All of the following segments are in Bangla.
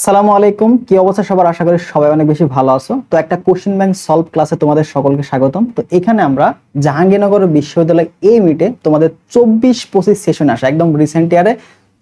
আসসালামু আলাইকুম, কি অবস্থা সবার? আশা করি সবাই অনেক বেশি ভালো আছো। তো একটা কোশ্চেন ব্যাংক সলভ ক্লাসে তোমাদের সকলকে স্বাগতম। তো এখানে আমরা জাহাঙ্গীরনগর বিশ্ববিদ্যালয় মিটে তোমাদের 24-25 সেশনে আসা, একদম রিসেন্ট ইয়ারে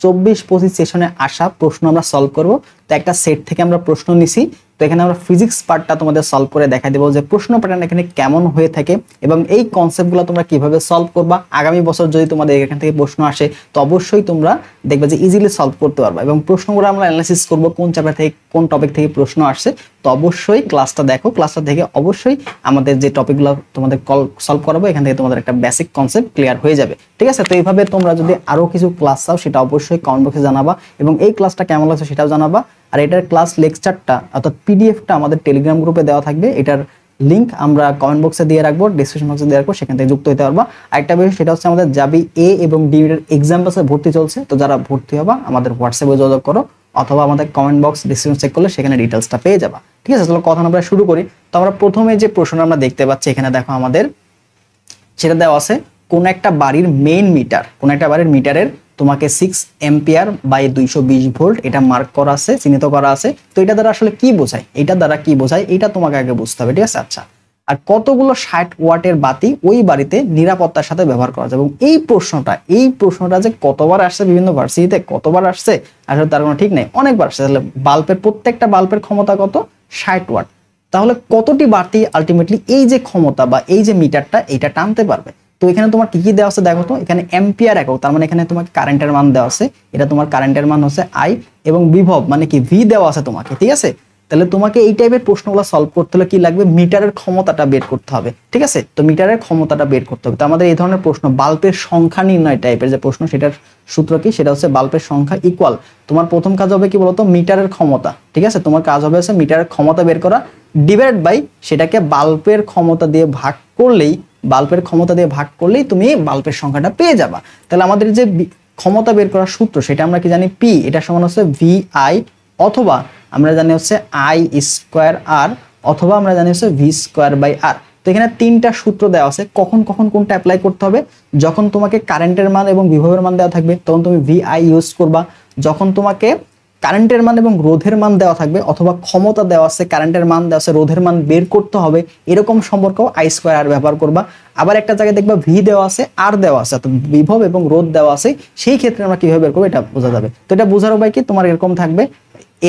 24-25 সেশনে আসা প্রশ্ন আমরা সলভ করব। তো একটা সেট থেকে আমরা প্রশ্ন নিছি। তো এখানে আমরা ফিজিক্স পার্টটা তোমাদের সলভ করে দেখা দেবো যে প্রশ্ন প্যাটার্ন এখানে কেমন হয়ে থাকে এবং এই কনসেপ্টগুলো তোমরা কিভাবে সলভ করবা। আগামী বছর যদি তোমাদের এখান থেকে প্রশ্ন আসে তো অবশ্যই তোমরা দেখবে যে ইজিলি সলভ করতে পারবা। এবং প্রশ্নগুলো আমরা অ্যানালাইসিস করব কোন চ্যাপ্টার থেকে কোন টপিক থেকে প্রশ্ন আসছে। তো অবশ্যই ক্লাসটা দেখো, ক্লাসটা দেখে অবশ্যই আমাদের যে টপিকগুলো তোমাদের সলভ করাবো এখান থেকে তোমাদের একটা বেসিক কনসেপ্ট ক্লিয়ার হয়ে যাবে। ঠিক আছে? তো এইভাবে তোমরা যদি আরো কিছু ক্লাস চাও সেটা অবশ্যই কমেন্ট বক্সে জানাবা এবং এই ক্লাসটা কেমন লাগছে সেটাও জানাবা। আর এটার ক্লাস লেকচারটা অর্থাৎ পিডিএফটা আমাদের টেলিগ্রাম গ্রুপে দেওয়া থাকবে। এটার লিংক আমরা কমেন্ট বক্সে দিয়ে রাখবো, ডিসক্রিপশন বক্সে দিয়ে রাখবো, সেখান থেকে যুক্ত হতে পারবা। আরেকটা বিষয় সেটা হচ্ছে আমাদের জাবি এ এবং ডি এর এক্সাম পাসে ভর্তি চলছে। তো যারা ভর্তি হবা আমাদের হোয়াটসঅ্যাপে যোগাযোগ করো অথবা আমাদের কমেন্ট বক্স ডিসক্রিপশন চেক করলে সেখানে ডিটেলসটা পেয়ে যাবা। ঠিক আছে? চলো কথা আমরা শুরু করি। তো আমরা প্রথমে যে প্রশ্নটা আমরা দেখতে পাচ্ছি এখানে দেখো আমাদের সেটা দেওয়া আছে কোন একটা বাড়ির মেইন মিটার, কোন একটা বাড়ির মিটারের তোমাকে 6 এম্পিয়ার বাই 220 ভোল্ট এটা মার্ক করা আছে, চিহ্নিত করা আছে। তো এটা দ্বারা আসলে কি বোঝায়, এটা দ্বারা কি বোঝায় এটা তোমাকে আগে বুঝতে হবে। ঠিক আছে? আচ্ছা, আর কতগুলো 60 ওয়াটের বাতি ওই বাড়িতে নিরাপত্তার সাথে ব্যবহার করা যায়। এবং এই প্রশ্নটা যে কতবার আসছে বিভিন্ন ভার্সিটিতে, কতবার আসছে আসলে তার কোনো ঠিক নেই, অনেকবার আসছে। তাহলে বাল্বের প্রত্যেকটা বাল্বের ক্ষমতা কত? 60 ওয়াট। তাহলে কতটি বাতি আলটিমেটলি এই যে ক্ষমতা বা এই যে মিটারটা এইটা টানতে পারবে। তো এখানে তোমার কি কি দেওয়া আছে দেখো তো, এখানে এম্পিয়ার একক, তার মানে এখানে তোমাকে কারেন্টের মান দেওয়া আছে। এটা তোমার কারেন্টের মান হচ্ছে আই এবং বিভব মানে কি ভি দেওয়া আছে তোমাকে। ঠিক আছে? তাহলে তোমাকে এই টাইপের প্রশ্নগুলো সলভ করতে হলে কি লাগবে? মিটারের ক্ষমতাটা বের করতে হবে। ঠিক আছে? তো মিটারের ক্ষমতাটা বের করতে হবে। তো আমাদের এই ধরনের প্রশ্ন বাল্বের সংখ্যা নির্ণয় টাইপের যে প্রশ্ন, সেটার সূত্র কি? সেটা হচ্ছে বাল্বের সংখ্যা ইকুয়াল তোমার প্রথম কাজ হবে কি বলতো? মিটারের ক্ষমতা। ঠিক আছে? তোমার কাজ হবে হচ্ছে মিটারের ক্ষমতা বের করা ডিভাইড বাই সেটাকে বাল্বের ক্ষমতা দিয়ে ভাগ করলেই, তুমি বাল্বের সংখ্যাটা পেয়ে যাবা। তাহলে আমাদের যে ক্ষমতা বের করার সূত্র সেটা আমরা কি জানি? পি, এটা সমান হচ্ছে ভি আই, অথবা আমরা জানি হচ্ছে আই স্কোয়ার আর, অথবা আমরা জানি হচ্ছে ভি স্কোয়ার বাই আর। তো এখানে তিনটা সূত্র দেওয়া আছে, কখন কখন কোনটা অ্যাপ্লাই করতে হবে। যখন তোমাকে কারেন্টের মান এবং বিভবের মান দেওয়া থাকবে তখন তুমি ভি আই ইউজ করবা। যখন তোমাকে কারেন্টের মান এবং রোধের মান দেওয়া থাকবে অথবা ক্ষমতা দেওয়া আছে, কারেন্টের মান দেওয়া আছে, রোধের মান বের করতে হবে, এরকম সম্পর্ক আই স্কোয়ার আর ব্যবহার করবা। আবার একটা জায়গায় দেখবা ভি দেওয়া আছে আর দেওয়া আছে, অর্থাৎ বিভব এবং রোধ দেওয়া আছে, সেই ক্ষেত্রে আমরা কিভাবে বের করবো এটা বোঝা যাবে। তো এটা বোঝার উপায় কি? তোমার এরকম থাকবে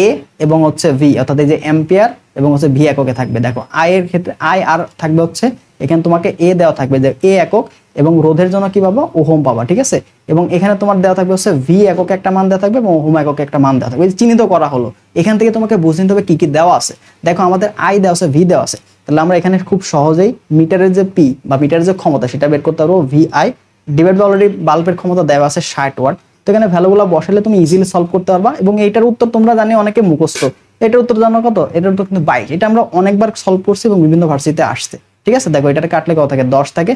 এ এবং হচ্ছে ভি, অর্থাৎ এই যে এম্পিয়ার এবং হচ্ছে ভি এককে থাকবে। দেখো আই এর ক্ষেত্রে আই আর থাকবে হচ্ছে এখানে তোমাকে এ দেওয়া থাকবে যে এ একক, এবং রোধের জন্য কি পাবো? ওহম পাবা। ঠিক আছে? এবং এখানে তোমার দেওয়া থাকবে হচ্ছে ভি এককে একটা মান দেওয়া থাকবে এবং ওহম এককে একটা মান দেওয়া থাকবে। চিহ্নিত করা হলো। এখান থেকে তোমাকে বুঝে নিতে হবে কি কি দেওয়া আছে। দেখো আমাদের আই দেওয়া আছে, ভি দেওয়া আছে। তাহলে আমরা এখানে খুব সহজেই মিটারের যে পি বা মিটারের যে ক্ষমতা সেটা বের করতে পারবো। V I divide by already বাল্বের ক্ষমতা দেওয়া আছে 60 ওয়াট। তো এখানে ভ্যালুগুলো বসালে তুমি ইজিলি সলভ করতে পারবা। এবং এইটার উত্তর তোমরা জানি অনেকে মুখস্থ। এটার উত্তর জানো কত? এটার উত্তর কিন্তু 22। এটা আমরা অনেকবার সলভ করছি এবং বিভিন্ন ভার্সিটিতে আসছে। ঠিক আছে? দেখো এটাকে কাটলে কত থাকে? 10 থাকে,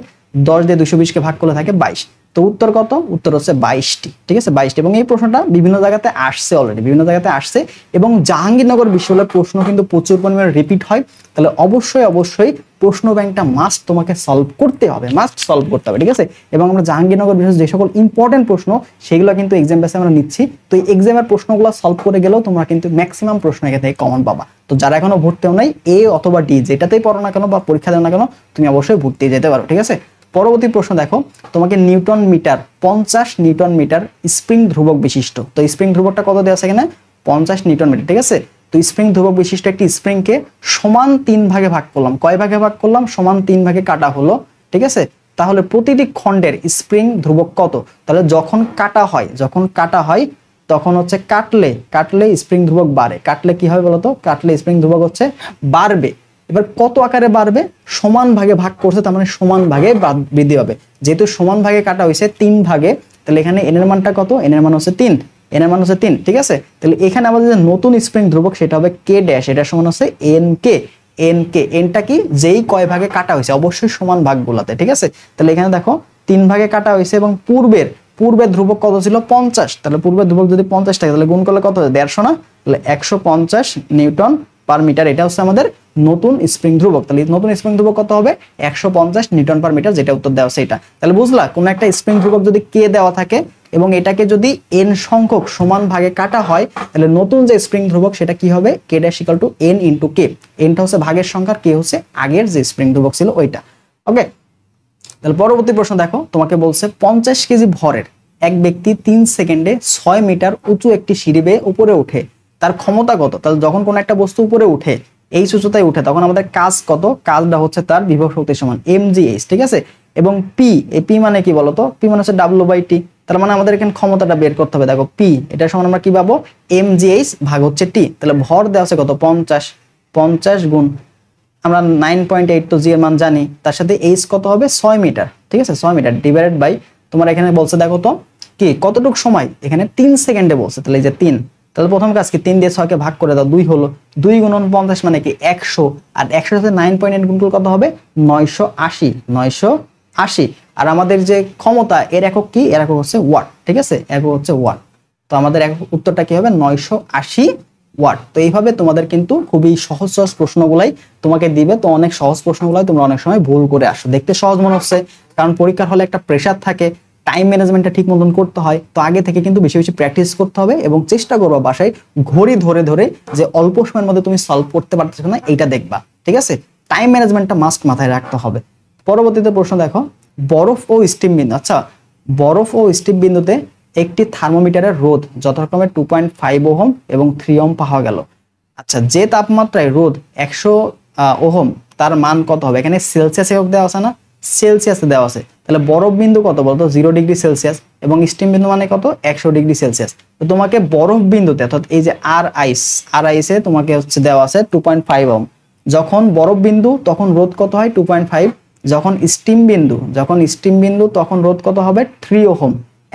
10 দিয়ে 220 কে ভাগ করলে থাকে 22। তো উত্তর কত? উত্তর হচ্ছে 22টি। ঠিক আছে? 22টি। এবং এই প্রশ্নটা বিভিন্ন জায়গাতে আসছে, অলরেডি বিভিন্ন জায়গাতে আসছে। এবং জাহাঙ্গীরনগর বিশ্ববিদ্যালয়ের প্রশ্ন কিন্তু প্রচুর পরিমাণে রিপিট হয়। তাহলে অবশ্যই প্রশ্ন ব্যাংকটা মাস্ট তোমাকে সলভ করতে হবে, মাস্ট সলভ করতে হবে। ঠিক আছে? এবং আমরা জাহাঙ্গীরনগর বিশেষ যে সকল ইম্পর্টেন্ট প্রশ্ন সেগুলো কিন্তু এক্সাম বেসে আমরা নিচ্ছি। তো এই এক্সামের প্রশ্নগুলো সলভ করে গেলেও তোমরা কিন্তু ম্যাক্সিমাম প্রশ্ন এখান থেকে কমন পাবা। তো যারা এখনো ভর্তি হও নাই, এ অথবা ডি যেটাতেই পড়ো না কেন বা পরীক্ষা দেও না কেন, তুমি অবশ্যই ভর্তি যেতে পারো। ঠিক আছে? পরবর্তী প্রশ্ন দেখো, তোমাকে newton meter 50 newton meter spring ধ্রুবক বিশিষ্ট। তো স্প্রিং ধ্রুবকটা কত দেওয়া আছে এখানে? 50 নিউটন মিটার। ঠিক আছে? তো স্প্রিং ধ্রুবক বিশিষ্ট একটি স্প্রিংকে সমান 3 ভাগে ভাগ করলাম। কয় ভাগে ভাগ করলাম? সমান 3 ভাগে কাটা হলো। ঠিক আছে? তাহলে প্রতিটি খণ্ডের স্প্রিং ধ্রুবক কত? তাহলে যখন কাটা হয় তখন হচ্ছে কাটলে স্প্রিং ধ্রুবক বাড়ে। কাটলে কি হবে বলতো? কাটলে স্প্রিং ধ্রুবক হচ্ছে বাড়বে। এবার কত আকারে বাড়বে? সমান ভাগে ভাগ করছে, তার মানে সমান ভাগে বৃদ্ধি হবে। যেহেতু সমান ভাগে কাটা হয়েছে 3 ভাগে, তাহলে এখানে এন এর মানটা কত? এন এর মান হচ্ছে 3। এন এর মান হচ্ছে 3। ঠিক আছে? তাহলে এখানে আমাদের যে নতুন স্প্রিং ধ্রুবক সেটা হবে কে ড্যাশ, এটা সমান হচ্ছে এন কে। এনটা কি? যেই কয় ভাগে কাটা হয়েছে, অবশ্যই সমান ভাগগুলোতে। ঠিক আছে? তাহলে এখানে দেখো 3 ভাগে কাটা হয়েছে এবং পূর্বের ধ্রুবক কত ছিল? 50। তাহলে পূর্বের ধ্রুবক যদি 50 থাকে তাহলে গুণ করলে কত হয়? 150 না? তাহলে 150 নিউটন পার মিটার। এটা হচ্ছে আমাদের নতুন স্প্রিং ধ্রুবক। তাহলে নতুন স্প্রিং ধ্রুবক কত হবে? 150 নিউটন পার মিটার, যেটা উত্তর দেওয়া আছে এটা। তাহলে বুঝলা, কোন একটা স্প্রিং ধ্রুবক যদি কে দেওয়া থাকে এবং এটাকে যদি n সংখ্যক সমান ভাগে কাটা হয় তাহলে নতুন যে স্প্রিং ধ্রুবক সেটা কি হবে k dash equal to n into k। nটা হচ্ছে ভাগের সংখ্যা, k হচ্ছে আগের যে স্প্রিং ধ্রুবক ছিল ওইটা। ওকে, তাহলে পরবর্তী প্রশ্ন দেখো, তোমাকে বলছে 50 কেজি ভরের এক ব্যক্তি 3 সেকেন্ডে 6 মিটার উঁচু একটি সিঁড়ি বেয়ে উপরে ওঠে, তার ক্ষমতা কত? তাহলে যখন কোনো একটা বস্তু উপরে উঠে, এই উচ্চতায় উঠে, তখন আমাদের কাজ কত? কাজটা হচ্ছে তার বিভব শক্তি সমান mgh, ঠিক আছে। এবং p, এই p মানে কি বলতো? p মানে হচ্ছে w/t। তার মানে আমাদের এখানে ক্ষমতাটা বের করতে হবে। দেখো p এটা সমান আমরা কি পাবো? mgh ভাগ হচ্ছে t। তাহলে ভর দেওয়া আছে কত? 50। 50 গুণ আমরা 9.8 তো জি এর মান জানি, তার সাথে h কত হবে? 6 মিটার, ঠিক আছে। 6 মিটার ডিভাইডেড বাই, তোমার এখানে বলছে দেখো তো কি কতটুকু সময়, এখানে 3 সেকেন্ডে বলছে। তাহলে এই যে 3, তাহলে প্রথম কাজ কি 3 দিয়ে 6 কে ভাগ করে দাও, 2 হলো। 2 গুণন 50 মানে কি 100, আর 100 সাথে 9.8 গুণ করলে কত হবে? 980। 980। আর আমাদের যে ক্ষমতা এর একক কি? এর একক হচ্ছে ওয়াট, ঠিক আছে। একক হচ্ছে ওয়াট। তো আমাদের উত্তরটা কি হবে? 980 ওয়াট। তো এইভাবে তোমাদের কিন্তু খুবই সহজ সহজ প্রশ্নগুলাই তোমাকে দিবে। তো অনেক সহজ প্রশ্নগুলাই তোমরা অনেক সময় ভুল করে আসো। দেখতে সহজ মনে হচ্ছে, কারণ পরীক্ষার হলে একটা প্রেশার থাকে, টাইম ম্যানেজমেন্টটা ঠিক মতন করতে হয়। তো আগে থেকে কিন্তু বেশি বেশি প্র্যাকটিস করতে হবে এবং চেষ্টা করবা বাসায় ঘড়ি ধরে ধরে যে অল্প সময়ের মধ্যে তুমি সলভ করতে পারতেছো না এইটা দেখবা, ঠিক আছে। টাইম ম্যানেজমেন্টটা মাস্ট মাথায় রাখতে হবে। পরবর্তীতে প্রশ্ন দেখো, বরফ ও স্টিম বিন্দু। আচ্ছা, বরফ ও স্টিম বিন্দুতে একটি থার্মোমিটারের রোধ যথাক্রমে 2.5 ওহম এবং 3 ওহম পাওয়া গেল। আচ্ছা, যে তাপমাত্রায় রোধ 100 ওহম, তার মান কত হবে? এখানে সেলসিয়াস একক দেওয়া আছে না? সেলসিয়াসে দেওয়া আছে। তাহলে বরফ বিন্দু কত বলতো? 0 ডিগ্রি সেলসিয়াস, এবং স্টিম বিন্দু মানে কত? 100 ডিগ্রি সেলসিয়াস। তো তোমাকে বরফ বিন্দুতে, অর্থাৎ এই যে আর আইসে তোমাকে হচ্ছে দেওয়া আছে 2.5 ওহম। যখন বরফ বিন্দু তখন রোধ কত হয়? 2.5। যখন স্টিম বিন্দু তখন রোধ কত হবে? 3 ওহম।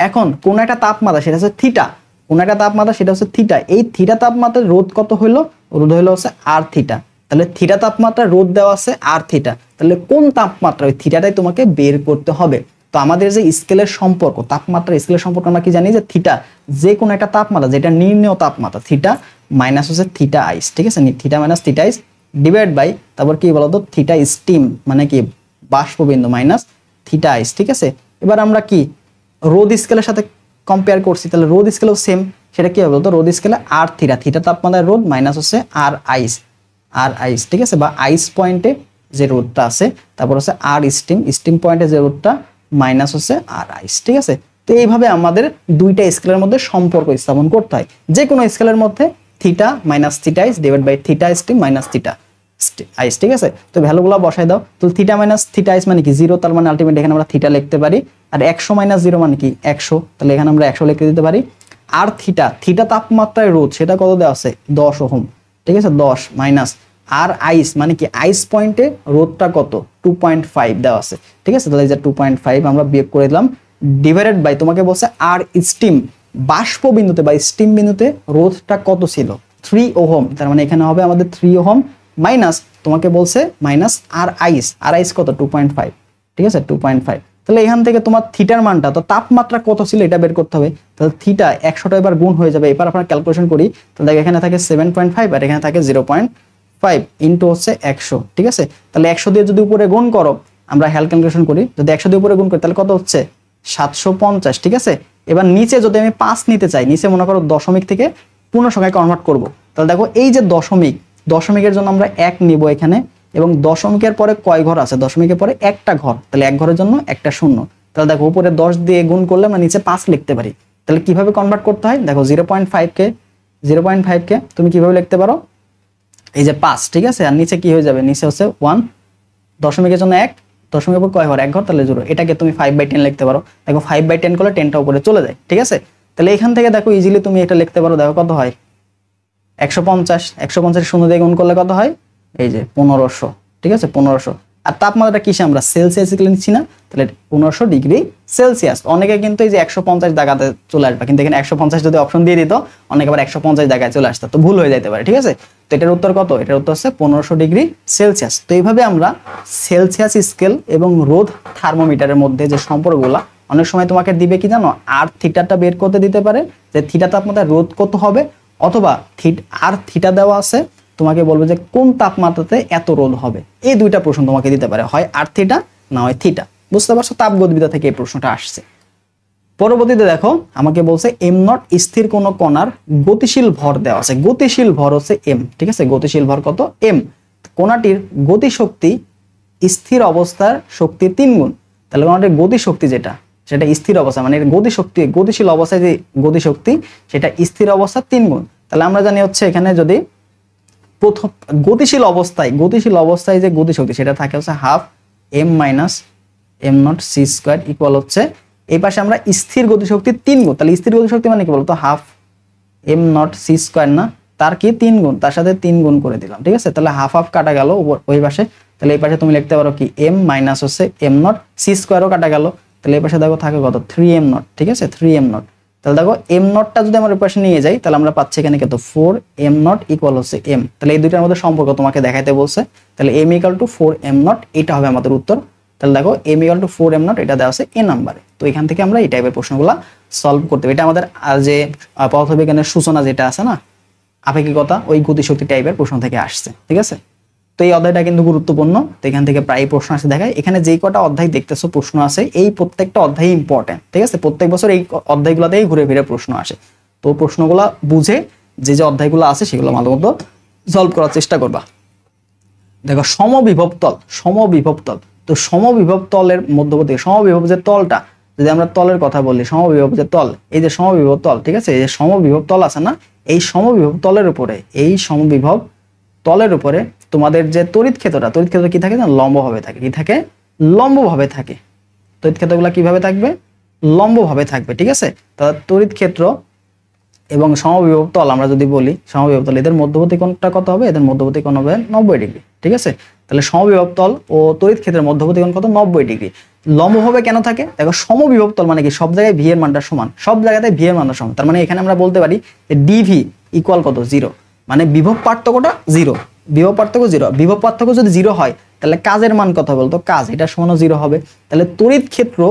এখন কোন একটা তাপমাত্রা, সেটা হচ্ছে থিটা, কোন একটা তাপমাত্রা সেটা হচ্ছে থিটা, এই থিটা তাপমাত্রার রোধ কত হলো? রোধ হলো হচ্ছে আর থিটা। তাহলে থিটা তাপমাত্রা রোধ দেওয়া আছে আর থিটা, তাহলে কোন তাপমাত্রা, ওই থিটাটাই তোমাকে বের করতে হবে। তো আমাদের যে স্কেলের সম্পর্ক, তাপমাত্রা স্কেলের সম্পর্ক আমরা কি জানি? যে থিটা, যে কোনো একটা তাপমাত্রা যেটা নির্ণেয় তাপমাত্রা, থিটা মাইনাস হচ্ছে থিটা আইস, ঠিক আছে। Theta minus theta ice divide by, তারপর কি বলতো? থিটা স্টিম মানে কি? বাষ্পবিন্দু মাইনাস থিটা আইস, ঠিক আছে। এবার আমরা কি রোধ স্কেলের সাথে কম্পেয়ার করছি, তাহলে রোধ স্কেলও সেম। সেটা কি হবে বলতো? রোধ স্কেলে আর থিটা তাপমাত্রায় রোধ মাইনাস হচ্ছে আর আইস, ঠিক আছে, বা আইস পয়েন্টে যে রোধটা আছে, তারপর হচ্ছে আর স্টিম পয়েন্টে যে রোধটা মাইনাস হচ্ছে আর আইস, ঠিক আছে। তো এইভাবে আমাদের দুইটা স্কেলের মধ্যে সম্পর্ক স্থাপন করতে হয়। যে কোনো স্কেলের মধ্যে theta minus theta ice divide by theta steam minus theta ice, ঠিক আছে। তো ভ্যালুগুলো বসাই দাও। তো থিটা মাইনাস থিটা আইস মানে কি? 0, তার মানে আলটিমেট এখানে আমরা থিটা লিখতে পারি। আর 100 মাইনাস 0 মানে কি? 100, তাহলে এখানে আমরা 100 লিখে দিতে পারি। আর থিটা তাপমাত্রায় রোধ সেটা কত দেওয়া আছে? 10 ওহম, ঠিক আছে। 10 মাইনাস আর আইস মানে কি? আইস পয়েন্টে রোধটা কত? 2.5 দেওয়া আছে, ঠিক আছে। তাহলে এই যে 2.5 আমরা বিয়োগ করে দিলাম, ডিভাইডেড বাই তোমাকে বলছে আর স্টিম, বাষ্প বিন্দুতে বা স্টিম বিন্দুতে রোধটা কত ছিল? 3 ওহম, তার মানে এখানে হবে আমাদের 3 ওহম মাইনাস তোমাকে বলছে মাইনাস আর আইস কত? 2.5, ঠিক আছে, 2.5। তাহলে এখান থেকে তোমার থিটার মানটা, তো তাপমাত্রা কত ছিল এটা বের করতে হবে। তাহলে থিটা 100টা এবার গুণ হয়ে যাবে। এবার আমরা ক্যালকুলেশন করি, তাহলে এখানে থাকে 7.5 আর এখানে থাকে 0.5 ইন্টু হচ্ছে 100, ঠিক আছে। তাহলে 100 দিয়ে যদি উপরে গুণ করো, আমরা হ্যাল ক্যালকুলেশন করি, যদি 100 দিয়ে উপরে গুণ করি তাহলে কত হচ্ছে? 750, ঠিক আছে। এবার নিচে যদি আমি 5 নিতে চাই, নিচে মনে করো দশমিক থেকে পূর্ণ সংখ্যায় কনভার্ট করব, তাহলে দেখো এই যে দশমিকের জন্য আমরা 1 নিব এখানে, এবং দশমিকের পরে কয় ঘর আছে? দশমিকের পরে একটা ঘর, তাহলে এক ঘরের জন্য একটা শূন্য। তাহলে দেখো উপরে 10 দিয়ে গুণ করলে আমরা নিচে 5 লিখতে পারি। তাহলে কিভাবে কনভার্ট করতে হয় দেখো, 0.5 কে তুমি কিভাবে লিখতে পারো? এই যে 5, ঠিক আছে, আর নিচে কি হয়ে যাবে? নিচে হচ্ছে 1, দশমিকের জন্য 1, দশমিকের উপর কয় ঘর? এক ঘর, তাহলে 0। এটাকে তুমি 5/10 লিখতে পারো। দেখো 5/10 করলে 10টা উপরে চলে যায়, ঠিক আছে। তাহলে এখান থেকে দেখো ইজিলি তুমি এটা লিখতে পারো। দেখো কত হয়? 150 শূন্য দিয়ে গুণ করলে কত হয়? এই যে 1500, ঠিক আছে, 1500। আর তাপমাত্রাটা কিসে? আমরা সেলসিয়াসে নিচ্ছি না, তাহলে 1500 ডিগ্রি সেলসিয়াস। অনেকে কিন্তু এই যে 150 জায়গাতে চলে আসবে, কিন্তু এখানে 150 যদি অপশন দিয়ে দিত, অনেকে আবার 150 জায়গায় চলে আসতো, তো ভুল হয়ে যেতে পারে, ঠিক আছে। তো এটার উত্তর কত? এটার উত্তর হচ্ছে 1500 ডিগ্রি সেলসিয়াস। তো এইভাবে আমরা সেলসিয়াস স্কেল এবং রোধ থার্মোমিটারের মধ্যে যে সম্পর্কগুলো, অনেক সময় তোমাকে দিবে কি জানো? আর থিটাটা বের করতে দিতে পারে, যে থিটা তাপমাত্রা রোধ কত হবে, অথবা আর থিটা দেওয়া আছে, তোমাকে বলবে যে কোন তাপমাত্রাতে এত রোধ হবে। এই দুইটা প্রশ্ন তোমাকে দিতে পারে, হয় আর থিটা না হয় থিটা। বুঝতে পারছো? তাপগতিবিদ্যা থেকে এই প্রশ্নটা আসছে। পরবর্তীতে দেখো আমাকে বলছে এম নট স্থির কোন কণার গতিশীল ভর দেওয়া আছে, গতিশীল ভর হচ্ছে এম, ঠিক আছে, গতিশীল ভর কত এম, কণাটির গতিশক্তি স্থির অবস্থার শক্তির 3 গুণ, তাহলে কণাটির গতিশক্তি যেটা সেটা স্থির অবস্থা মানে গতিশক্তি গতিশীল অবস্থায় যে গতিশক্তি সেটা স্থির অবস্থার 3 গুণ। তাহলে আমরা জানি হচ্ছে এখানে যদি প্রথম গতিশীল অবস্থায় যে গতিশক্তি সেটা থাকে হচ্ছে half M minus M not C square equal হচ্ছে এই পাশে আমরা স্থির গতিশক্তি 3 গুণ, তাহলে স্থির গতিশক্তি মানে কি বলতো half M not C square না, তার কি 3 গুণ, তার সাথে 3 গুণ করে দিলাম, ঠিক আছে। তাহলে হাফ হাফ কাটা গেল ওই পাশে, তাহলে এই পাশে তুমি লিখতে পারো কি এম মাইনাস হচ্ছে এম নট সি স্কোয়ারও কাটা গেল, তাহলে এই পাশে দেখো থাকে কত 3m নট, ঠিক আছে 3m নট। তাহলে দেখো এম নটটা যদি আমরা ওই পাশে নিয়ে যাই তাহলে আমরা পাচ্ছি এখানে কত 4m নট ইকুয়াল হচ্ছে m, তাহলে এই দুইটার মধ্যে সম্পর্ক তোমাকে দেখাইতে বলছে, তাহলে m equal to 4m not এটা হবে আমাদের উত্তর। তাহলে দেখো m equal to 4m not এটা দেওয়া আছে a নাম্বারে। তো এখান থেকে আমরা এই টাইপের প্রশ্নগুলো সলভ করতে হবে। এটা আমাদের যে পদার্থবিজ্ঞানের সূচনা যেটা আছে না আপেক্ষিকতা ওই গতিশক্তি টাইপের প্রশ্ন থেকে আসছে, ঠিক আছে। তো এই অধ্যায়টা কিন্তু গুরুত্বপূর্ণ, তো এখান থেকে প্রায় প্রশ্ন আসে দেখায়। এখানে যেই কটা অধ্যায় দেখতেছো প্রশ্ন আছে এই প্রত্যেকটা অধ্যায় ইম্পর্টেন্ট, ঠিক আছে, প্রত্যেক বছর এই অধ্যায়গুলোতেই ঘুরে ফিরে প্রশ্ন আসে। তো প্রশ্নগুলো বুঝে যে যে অধ্যায়গুলো আছে সেগুলো ভালো মতো সলভ করার চেষ্টা করবা। দেখো সমবিভব তল, তো সমবিভব তলের মধ্যবর্তী সমবিভব যে তলটা, যদি আমরা তলের কথা বলি সমবিভব যে তল, এই যে সমবিভব তল, ঠিক আছে, এই যে সমবিভব তল আছে না, এই সমবিভব তলের উপরে তোমাদের যে তড়িৎ ক্ষেত্র কি থাকে না লম্বভাবে থাকে, কি থাকে লম্বভাবে থাকে। তড়িৎ ক্ষেত্রগুলো কিভাবে থাকবে লম্বভাবে থাকবে, ঠিক আছে। তাহলে তড়িৎ ক্ষেত্র এবং সমবিভব তল আমরা যদি বলি সমবিভব তল এদের মধ্যবর্তী কোণটা কত হবে, এদের মধ্যবর্তী কোণ হবে 90 ডিগ্রি, ঠিক আছে। তাহলে সমবিভব তল ও তড়িৎ ক্ষেত্রের মধ্যবর্তী কোণ কত 90 ডিগ্রি। লম্বভাবে কেন থাকে দেখো সমবিভব তল মানে কি সব জায়গায় ভি এর মানটা সমান, সব জায়গাতে ভি এর মানটা সমান, তার মানে এখানে আমরা বলতে পারি যে ডিভি ইকুয়াল কত 0, মানে বিভব পার্থক্যটা 0, বিভব পার্থক্য যদি 0 হয় তাহলে কাজের মান কত বলতো কাজ এটা সমান 0 হবে। তাহলে তড়িৎ ক্ষেত্র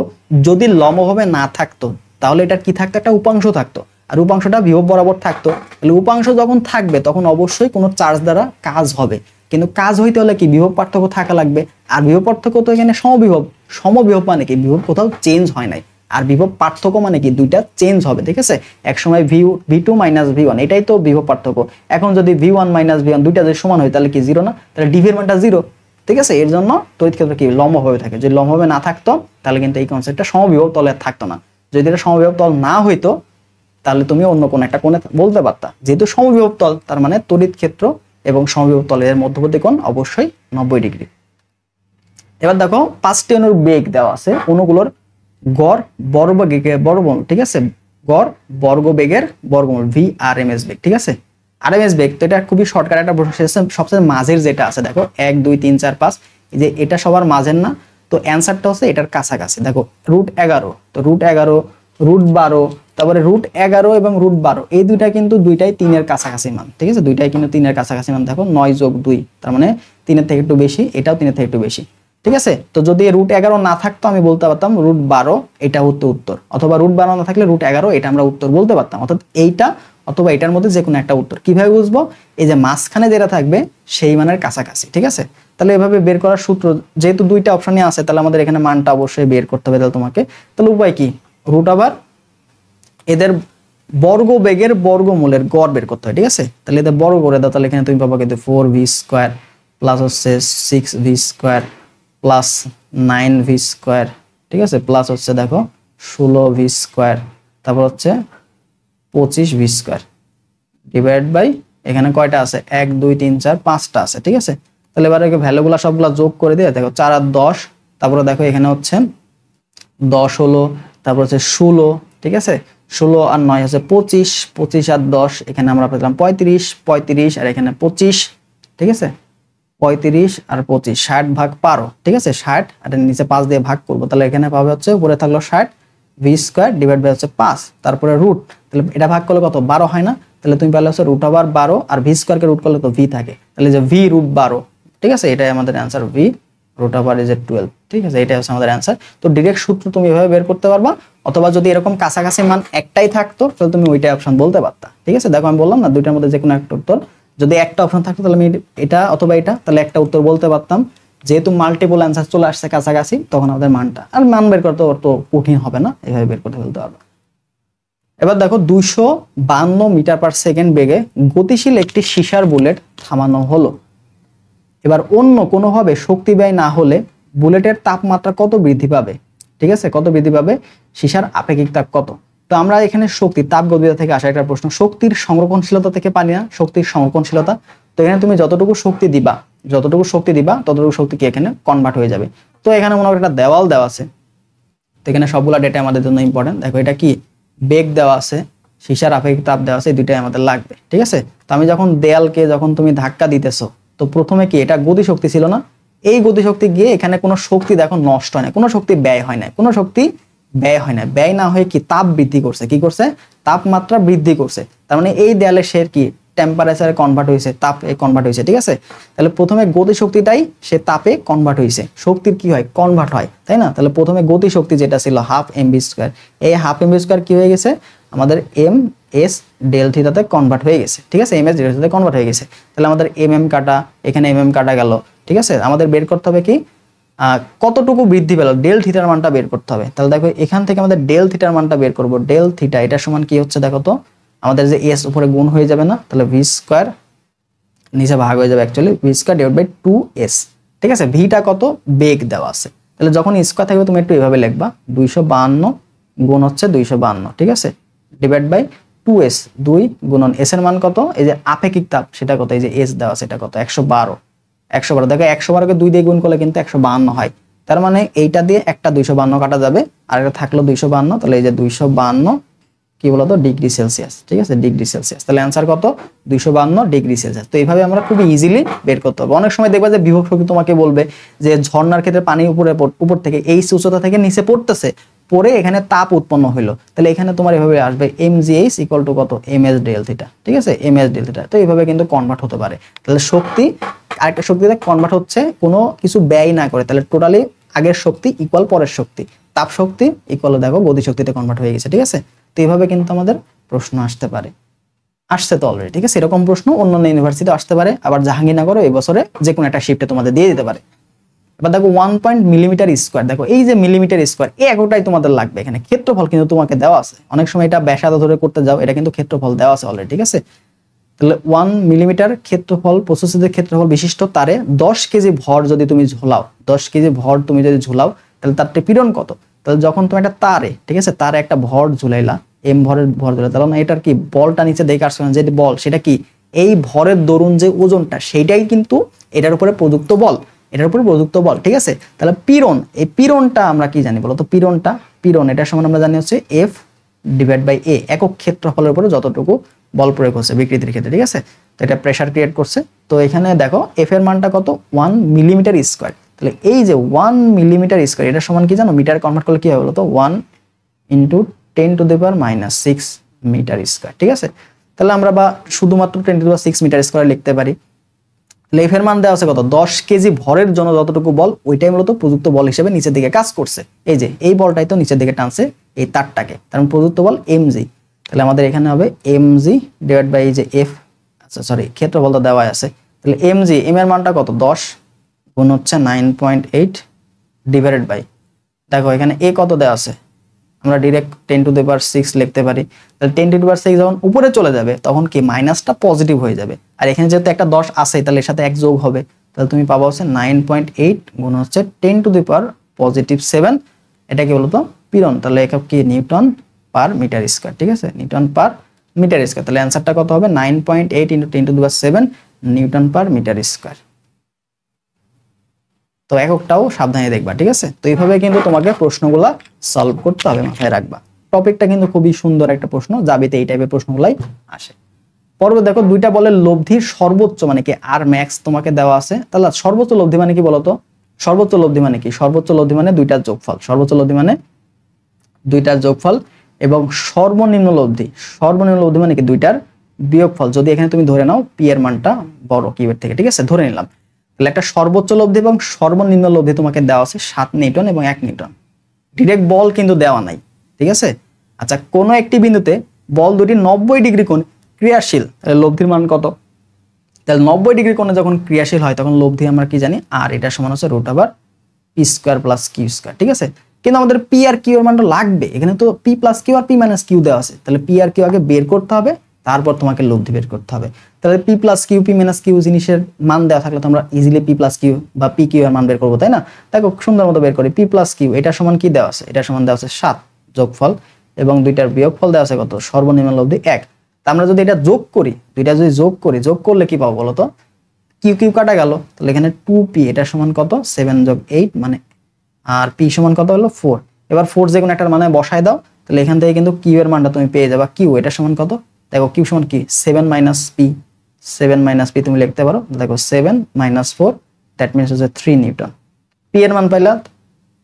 যদি লম্বভাবে না থাকতো তাহলে এটা কি থাকতো একটা উপাংশ থাকতো, আর উপাংশটা বিভব বরাবর থাকতো, তাহলে উপাংশ যখন থাকবে তখন অবশ্যই কোনো চার্জ দ্বারা কাজ হবে, কিন্তু কাজ হইতে হলে কি বিভব পার্থক্য থাকা লাগবে, আর বিভব পার্থক্য তো এখানে সমবিভব মানে কি বিভব কোথাও চেঞ্জ হয় নাই, আর বিভব পার্থক্য মানে কি দুইটা চেঞ্জ হবে, ঠিক আছে। এক সময় v2 মাইনাস v1 এটাই তো বিভব পার্থক্য, এখন যদি v1 মাইনাস v1 দুইটা যদি সমান হয় তাহলে কি 0 না, তাহলে ডিভি এর মানটা 0, ঠিক আছে। এর জন্য তড়িৎ ক্ষেত্র কি লম্বভাবে থাকে, যদি লম্বভাবে না থাকতো তাহলে কিন্তু এই কনসেপ্টটা সমবিভব তলে থাকতো না। যদি এটা সমবিভব তল না হইতো তাহলে তুমি অন্য কোন একটা কোণে বলতে পারতা, যেহেতু সমবিভব তল তার মানে তড়িৎ ক্ষেত্র এবং সমবিভব তলের মধ্যবর্তী কোণ অবশ্যই 90 ডিগ্রি। এবার দেখো 5টি অণুর বেগ দেওয়া আছে, অণুগুলোর গড় বর্গমূল, ঠিক আছে, গড় বর্গবেগের বর্গমূল VRMS বেগ, ঠিক আছে। RMS বেগ তো এটা খুবই শর্টকাট একটা প্রশ্ন, সবচেয়ে মাঝের যেটা আছে দেখো 1 2 3 4 5 এই যে এটা সবার মাঝের না, তো অ্যানসারটা হচ্ছে এটার কাছাকাছি। দেখো √11, তো √11 √12 তারপরে √11 এবং √12 এই দুইটা কিন্তু দুইটাই 3 এর কাছাকাছি মান, ঠিক আছে, দুইটাই কিন্তু 3 এর কাছাকাছি মান। দেখো 9 যোগ 2 তার মানে 3 এর থেকে একটু বেশি, এটাও 3 এর থেকে একটু বেশি, ঠিক আছে। তো যদি √11 না থাকতো আমি বলতে পারতাম √12 এটা উত্তর, অথবা √12 না থাকলে √11 এটা আমরা উত্তর বলতে পারতাম, অর্থাৎ এইটা অথবা এটার মধ্যে যে কোনো একটা উত্তর। কিভাবে বুঝবো, এই যে মাঝখানে যেটা থাকবে সেই মানের কাছাকাছি, ঠিক আছে। তাহলে এভাবে বের করার সূত্র, যেহেতু দুইটা অপশনই আছে তাহলে আমাদের এখানে মানটা অবশ্যই বের করতে হবে। তাহলে তোমাকে তাহলে উপায় কি √, এদের বর্গবেগের বর্গমূলের গড় বের করতে হয়, ঠিক আছে। তাহলে এদের বর্গ করে দাও, তাহলে এখানে তুমি পাবা কিন্তু 4v² প্লাস হচ্ছে 6v² প্লাস 9v², ঠিক আছে, প্লাস হচ্ছে দেখো 16v², তারপর হচ্ছে 25v² ডিভাইড বাই এখানে কয়টা আছে 1 2 3 4 5টা আছে, ঠিক আছে। তাহলে এবারে ভ্যালুগুলো সবগুলা যোগ করে দিয়ে দেখো 4 আর 10, তারপরে দেখো এখানে হচ্ছে 10 হলো, তারপর হচ্ছে 16, ঠিক আছে, 16 আর 9 হচ্ছে 25, 25 আর 10 এখানে আমরা পেলাম 35, 35 আর এখানে 25, ঠিক আছে, 35 আর 25 60 ভাগ 12, ঠিক আছে, 60 আর নিচে 5 দিয়ে ভাগ করবো, তাহলে এখানে পাবে হচ্ছে উপরে থাকলো 60 v² ডিভাইড বাই হচ্ছে 5, তারপরে রুট, তাহলে এটা ভাগ করলে কত 12 হয় না, তাহলে তুমি পেলে হচ্ছে √12 আর v² কে রুট করলে তো v থাকে, তাহলে যে v√12, ঠিক আছে, এটাই আমাদের অ্যান্সার v√12 ঠিক আছে, এটাই হচ্ছে আমাদের অ্যান্সার। তো ডাইরেক্ট সূত্র তুমি এভাবে বের করতে পারবা, অথবা যদি এরকম কাছাকাছি মান একটাই থাকতো তাহলে তুমি ওইটাই অপশন বলতে পারতা, ঠিক আছে। দেখো আমি বললাম না দুইটার মধ্যে যে কোনো একটা উত্তর, যদি একটা অপশন থাকতো তাহলে আমি এটা অথবা এটা, তাহলে একটা উত্তর বলতে পারতাম, যেহেতু মাল্টিপল অ্যান্সার চলে আসছে কাছাকাছি, তখন আমাদের মানটা আর মান বের করতে অত কঠিন হবে না, এভাবে বের করতে ফেলতে পারবে। এবার দেখো 252 মিটার পার সেকেন্ড বেগে গতিশীল একটি সীসার বুলেট থামানো হলো। এবার অন্য কোনোভাবে শক্তি ব্যয় না হলে বুলেটের তাপমাত্রা কত বৃদ্ধি পাবে? ঠিক আছে, কত বৃদ্ধি পাবে? সীসার আপেক্ষিক তাপ কত? তো আমরা এখানে শক্তি তাপগতিকতা থেকে আসা একটা প্রশ্ন, শক্তির সংরক্ষণশীলতা থেকে পারি না, শক্তির সংরক্ষণশীলতা। তো এখানে তুমি যতটুকু শক্তি দিবা ততটুকু শক্তি কি এখানে কনভার্ট হয়ে যাবে। তো এখানে মনে হয় একটা দেওয়াল দেওয়া আছে, তো এখানে সবগুলা ডেটা আমাদের জন্য ইম্পর্টেন্ট। দেখো এটা কি বেগ দেওয়া আছে, সীসার আপেক্ষিক তাপ দেওয়া আছে, এই দুইটাই আমাদের লাগবে। ঠিক আছে, তো আমি যখন দেয়ালকে যখন তুমি ধাক্কা দিতেছো, তো প্রথমে কি এটা গতিশক্তি ছিল না, এই গতিশক্তি গিয়ে এখানে কোনো শক্তি দেখো নষ্ট হয় না, কোনো শক্তি ব্যয় হয় না, কোনো শক্তি ব্যয় হয় না, ব্যয় না হয়ে কি তাপ বৃদ্ধি করছে, কি করছে? তাপমাত্রা বৃদ্ধি করছে। তার মানে এই দেয়ালে সে কি টেম্পারেচারে কনভার্ট হয়েছে, তাপে কনভার্ট হয়েছে। ঠিক আছে, তাহলে প্রথমে গতিশক্তিটাই সে তাপে কনভার্ট হয়েছে, শক্তির কি হয়? কনভার্ট হয়, তাই না? তাহলে প্রথমে গতিশক্তি যেটা ছিল হাফ mv স্কয়ার, এই হাফ mv স্কয়ার কি হয়ে গেছে? আমাদের এম এস ডেল থিটাতে কনভার্ট হয়ে গেছে। ঠিক আছে, এম এস ডেল থিটাতে কনভার্ট হয়ে গেছে। তাহলে আমাদের কাটা, এখানে কাটা গেল। ঠিক আছে, আমাদের বের করতে হবে কি কতটুকু বৃদ্ধি পেল, ডেল থিটার মানটা বের করতে হবে। তাহলে দেখো এখান থেকে আমাদের ডেল থিটার মানটা বের করব। ডেল থিটা এটা সমান কি হচ্ছে দেখো তো, আমাদের যে এস উপরে গুণ হয়ে যাবে না, তাহলে ভি স্কয়ার নিচে ভাগ হয়ে যাবে, actually V square divide by 2s। ঠিক আছে, ভিটা কত? বেগ দেওয়া আছে। তাহলে যখন স্কয়ার থাকবে তুমি একটু এভাবে লিখবা, 252 গুণ হচ্ছে 252, ঠিক আছে, ডিভাইড বাই 2s, 2 গুণন s এর মান কত? এই যে আপেক্ষিক তাপ সেটা কত? এই যে s দেওয়া আছে, এটা কত? 112। দেখো 112 কে 2 দিয়ে গুণ করলে কিন্তু 152 হয়। তার মানে এইটা দিয়ে একটা 252 কাটা যাবে, আর এটা থাকলো 252। তাহলে এই যে 252 কি বলতো? Degree Celsius. ঠিক আছে, ডিগ্রি সেলসিয়াস। তাহলে অ্যান্সার কত? 252 ডিগ্রি সেলসিয়াস। তো এইভাবে আমরা খুব ইজিলি বের করতে হবে। অনেক সময় দেখবা যে বিভব শক্তি তোমাকে বলবে যে ঝর্ণার ক্ষেত্রে পানি উপর থেকে এই উচ্চতা থেকে নিচে পড়তেছে, পরে এখানে তাপ উৎপন্ন হইলো। তাহলে এখানে তোমার এভাবে আসবে mgh ইকুয়াল টু কত? ms del theta. ঠিক আছে, ms ডেল থিটা। তো এইভাবে কিন্তু কনভার্ট হতে পারে। তাহলে শক্তি আরেকটা শক্তিতে কনভার্ট হচ্ছে কোনো কিছু ব্যয় না করে। তাহলে টোটালি আগের শক্তি ইকুয়াল পরের শক্তি, তাপ শক্তি ইকুয়াল দেখো গতিশক্তিতে কনভার্ট হয়ে গেছে। ঠিক আছে, তো এইভাবে কিন্তু আমাদের প্রশ্ন আসতে পারে, আসছে তো অলরেডি। ঠিক আছে, এরকম প্রশ্ন অন্যান্য ইউনিভার্সিটি আসতে পারে, আবার জাহাঙ্গীরনগরও এই বছরে যে কোনো একটা শিফটে তোমাদের দিয়ে দিতে পারে। এবার দেখো 1 মিলিমিটার স্কয়ার, দেখো এই যে মিলিমিটার স্কয়ার, এই একটাই তোমাদের লাগবে। এখানে ক্ষেত্রফল কিন্তু তোমাকে দেওয়া আছে, অনেক সময় এটা ব্যাসার্ধ ধরে করতে যাও, এটা কিন্তু ক্ষেত্রফল দেওয়া আছে অলরেডি। ঠিক আছে, তাহলে 1 মিলিমিটার ক্ষেত্রফল, প্রস্থচ্ছেদের ক্ষেত্রফল বিশিষ্ট তারে 10 কেজি ভর যদি তুমি ঝোলাও, 10 কেজি ভর তুমি যদি ঝোলাও, তাহলে তার পীড়ন কত? তাহলে যখন তুমি একটা তারে, ঠিক আছে, তারে একটা ভর ঝুলাইলা, এম ভরের ভর ঝুলাই, তাহলে না এটার কি বলটা নিচে দেখে আসছে যে বল, সেটা কি এই ভরের দরুন যে ওজনটা, সেইটাই কিন্তু এটার উপরে প্রযুক্ত বল, এটার উপরে প্রযুক্ত বল। ঠিক আছে, তাহলে পীড়ন, এই পীড়নটা আমরা কি জানি বলো তো? পীড়ন এটার সমান আমরা জানি হচ্ছে এফ ডিভাইড বাই এ, একক ক্ষেত্রফলের উপরে যতটুকু বল প্রয়োগ হচ্ছে বিকৃতির ক্ষেত্রে। ঠিক আছে, তো এটা প্রেসার ক্রিয়েট করছে। তো এখানে দেখো এফ এর মানটা কত? 1 মিলিমিটার স্কয়ার। তাহলে এই যে 1 মিলিমিটার স্কয়ার, এটা সমান কি জানো? মিটার কনভার্ট করলে কি হবে বলো তো? 1 into 10 to the power -6 meter square. ঠিক আছে, তাহলে আমরা বা শুধুমাত্র 10 to the power 6 meter square লিখতে পারি। তাহলে এফ এর মান দেওয়া আছে কত? 10 কেজি ভরের জন্য যতটুকু বল, ওইটাই মূলত প্রযুক্ত বল হিসেবে নিচের দিকে কাজ করছে। এই যে এই বলটাই তো নিচের দিকে টানছে এই তারটাকে, তার মানে প্রযুক্ত বল mg। তাহলে আমাদের এখানে হবে mg ডিভাইড বাই এই যে f, আচ্ছা সরি ক্ষেত্রফলটা দেওয়া আছে। তাহলে mg, m এর মানটা কত? 10 গুণ হচ্ছে 9.8 ডিভাইডেড বাই, দেখো এখানে a কত দেওয়া আছে, আমরা ডাইরেক্ট 10 টু দি পাওয়ার 6 লিখতে পারি। তাহলে 10 টু দি পাওয়ার 6 যখন উপরে চলে যাবে তখন কি মাইনাসটা পজিটিভ হয়ে যাবে, আর এখানে যেহেতু একটা 10 আছে তাহলে এর সাথে 1 যোগ হবে। তাহলে তুমি পাবা হচ্ছে 9.8 গুণ হচ্ছে 10 টু দি পাওয়ার +7, এটা কি বলতো? পীড়ন। তাহলে একক কি? Newton per meter square. ঠিক আছে, নিউটন পার মিটার স্কয়ার। তাহলে অ্যানসারটা কত হবে? 9.8 into 10 to the power 7 newton per meter square. তো এককটাও সাবধানে দেখবা। ঠিক আছে, তো এইভাবে কিন্তু তোমাকে প্রশ্নগুলা সলভ করতে হবে, মাথায় রাখবা। টপিকটা কিন্তু খুবই সুন্দর একটা প্রশ্ন, যাবিতে এই টাইপের প্রশ্নগুলাই আসে। পর্ব দেখো দুইটা বলের লব্ধির সর্বোচ্চ মানে কি আর ম্যাক্স তোমাকে দেওয়া আছে। তাহলে সর্বোচ্চ লব্ধি মানে কি বলতো? সর্বোচ্চ লব্ধি মানে কি? সর্বোচ্চ লব্ধি মানে দুইটার যোগফল, সর্বোচ্চ লব্ধি মানে দুইটার যোগফল। এবং সর্বনিম্ন লব্ধি, সর্বনিম্ন লব্ধি মানে কি? দুইটার বিয়োগফল। যদি এখানে তুমি ধরে নাও পি এর মানটা বড় কিউবের থেকে, ঠিক আছে, ধরে নিলাম। তাহলে একটা সর্বোচ্চ লব্ধি এবং সর্বনিম্ন লব্ধি তোমাকে দেওয়া আছে 7 নিউটন এবং 1 নিউটন। ডিরেক্ট বল কিন্তু দেওয়া নাই। ঠিক আছে, আচ্ছা কোনো একটি বিন্দুতে বল দুটি 90 ডিগ্রি কোণ ক্রিয়াশীল, তাহলে লব্ধির মান কত? তাহলে 90 ডিগ্রি কোণে যখন ক্রিয়াশীল হয় তখন লব্ধি আমরা কি জানি, আর এটা সমান হচ্ছে root over P square plus Q square. ঠিক আছে, কিন্তু আমাদের পি আর কিউ এর মানটা লাগবে, এখানে তো P plus Q R P minus Q দেওয়া আছে, তাহলে পি আর কিউ আগে বের করতে হবে, তারপর তোমাকে লব্ধি বের করতে হবে। তাহলে P plus Q P minus Q জিনিসের মান দেওয়া থাকলে তোমরা ইজিলি পি প্লাস কিউ বা পি কিউ এর মান বের করবো, তাই না? দেখো সুন্দর মতো বের করি, পি প্লাস কিউ এটা সমান কি দেওয়া আছে, এটা সমান দেওয়া আছে 7 যোগফল এবং দুইটার বিয়োগফল দেওয়া আছে কত, সর্বনিম্ন লব্ধি 1। তা আমরা যদি এটা যোগ করি, দুইটা যদি যোগ করি, যোগ করলে কি পাবো বলো তো, কিউ কিউ কাটা গেল, তাহলে এখানে 2p এটা সমান কত 7 যোগ 8 মানে, আর পি সমান কত হলো 4। এবার 4 যে কোনো একটা মানে বসায় দাও, তাহলে এখান থেকে কিন্তু কিউ এর মানটা তুমি পেয়ে যাবা। কিউ এটা সমান কত, দেখো কিউ সমান কি 7 মাইনাস পি, 7 মাইনাস পি তুমি লিখতে পারো, দেখো 7 মাইনাস 4 দ্যাট মিনস হচ্ছে 3 নিউটন। পি এর মান পাইলা,